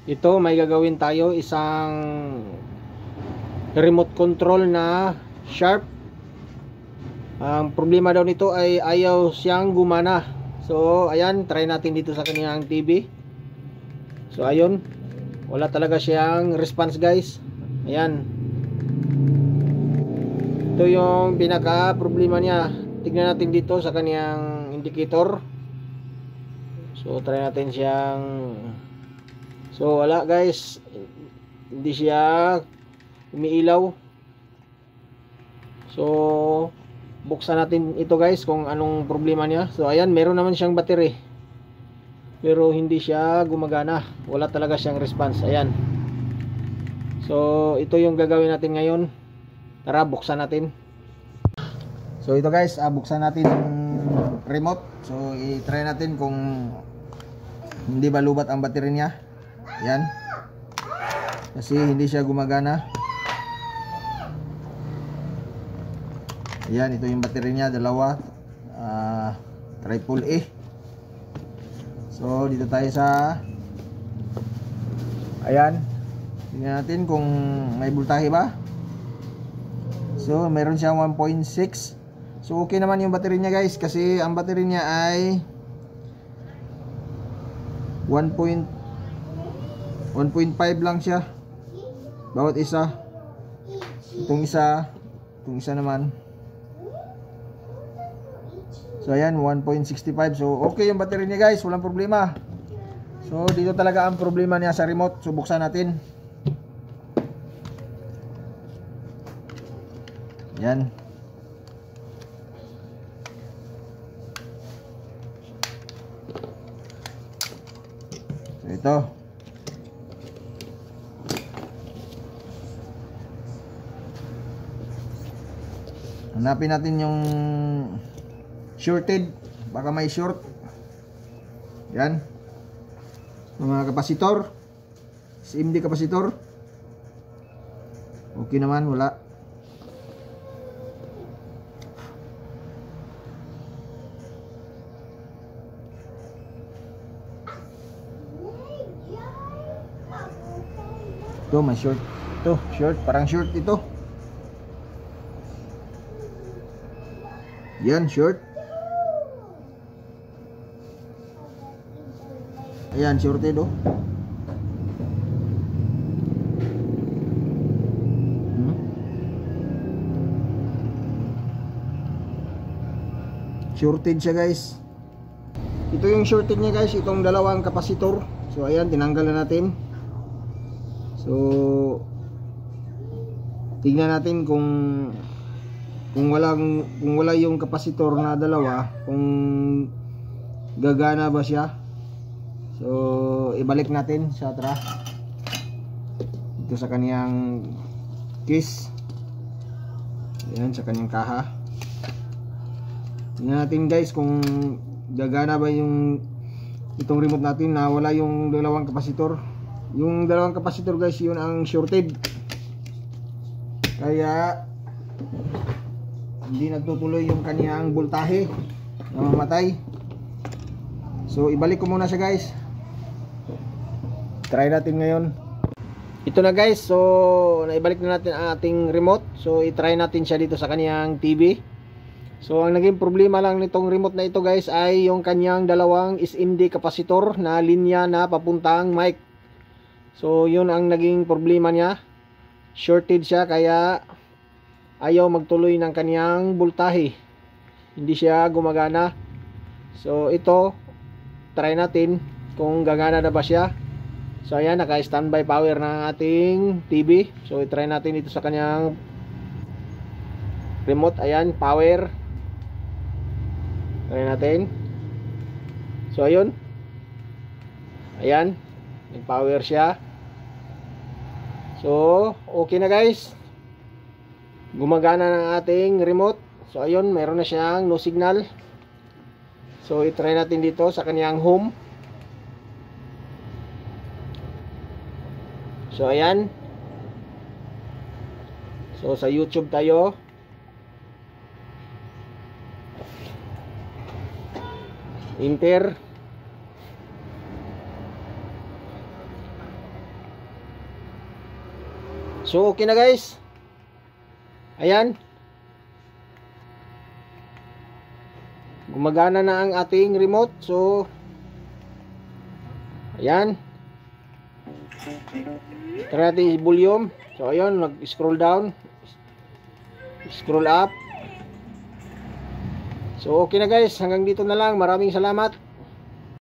Ito may gagawin tayo, isang remote control na Sharp. Ang problema daw nito ay ayaw siyang gumana. So ayan, try natin dito sa kanyang TV. So ayun, wala talaga siyang response guys. Ayan, ito yung pinaka problema niya. Tignan natin dito sa kanyang indicator. So try natin siyang, so wala guys, hindi siya umiilaw. So buksan natin ito guys kung anong problema niya. So ayan, meron naman siyang battery pero hindi siya gumagana, wala talaga siyang response. Ayan, so ito yung gagawin natin ngayon. Tara, buksan natin. So ito guys, buksan natin yung remote. So i-try natin kung hindi ba lubat ang battery niya. Ayan, kasi hindi siya gumagana. Ayan, ito yung battery niya, dalawa, triple A. So dito tayo sa, ayan, tingnan natin kung may voltahe ba. So meron siyang 1.6. So okay naman yung battery niya guys, kasi ang battery niya ay 1.5 lang siya bawat isa. Itong isa naman. So ayan, 1.65. So okay yung battery niya guys, walang problema. So dito talaga ang problema niya sa remote. So buksan natin. Ayan. So ito. Hanapin natin yung shorted, baka may short. Yan, mga kapasitor, SMD kapasitor. Okay naman, wala. Ito may short. Ito short, parang short ito. Yan, short. Ayan, shorted oh. Shorted siya guys. Ito yung shorted niya guys, itong dalawang kapasitor. So ayan, tinanggal na natin. So tignan natin kung wala yung kapasitor na dalawa, kung gagana ba siya. So ibalik natin sa dito sa kaniyang case. Ayan, sa kaniyang kaha. Tingnan natin guys kung gagana ba yung itong remote natin na wala yung dalawang kapasitor. Yung dalawang kapasitor guys, yun ang shorted, kaya hindi nagtutuloy yung kaniyang voltahe, namamatay. So ibalik ko muna siya guys. Try natin ngayon. Ito na guys, so naibalik na natin ang ating remote. So i-try natin siya dito sa kaniyang TV. So ang naging problema lang nitong remote na ito guys ay yung kaniyang dalawang SMD kapasitor na linya na papuntang mic. So yun ang naging problema niya. Shorted siya, kaya ayaw magtuloy ng kaniyang voltahe, hindi siya gumagana. So ito, try natin kung gagana na ba siya. So ayan, naka standby power ng ating TV. So i-try natin ito sa kanyang remote. Ayan, power. Try natin. So ayun, ayan, nag-power siya. So okay na guys, gumagana ng ating remote. So ayun, meron na siyang no signal. So i-try natin dito sa kanyang home. So ayan, so sa YouTube tayo. Enter. So okay na guys. Ayan. Gumagana na ang ating remote. So ayan. Try natin i-volume. So ayun, mag-scroll down. Scroll up. So okay na guys, hanggang dito na lang. Maraming salamat.